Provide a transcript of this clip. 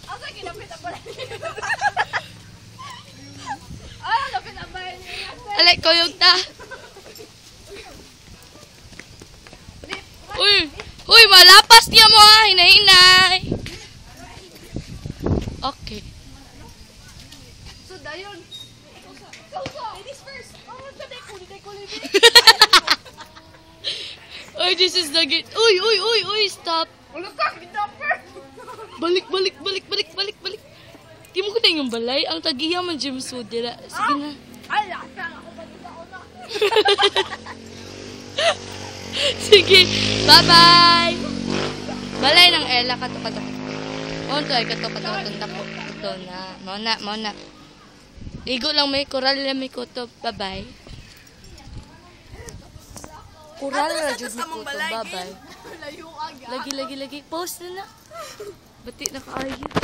Asa kinapit ang balay niya? Ah, lapit ang balay niya. Alay, kuyog ta. Uy, malapas niya mo ha, hinay-hinay. Okay. So, dayon. Ladies first. Oh, sabi ko, hindi ko libre. Uy, this is the gate. Uy, stop. Ulo ka, kinapper. Balik. Di mo ko na yung balay. Ang tagiya man, James Wood. Sige na. Ay, lasa ako ba dito ako na? Sige, bye-bye. Balay ng Ella, kato. Mo to ay kato po. Ito na. Mona. Igo lang may koral lang may kutob. Bye-bye. Koral ra jud may kutob. Bye-bye. Layo aga. Lagi. Post na. Bati na kaayo.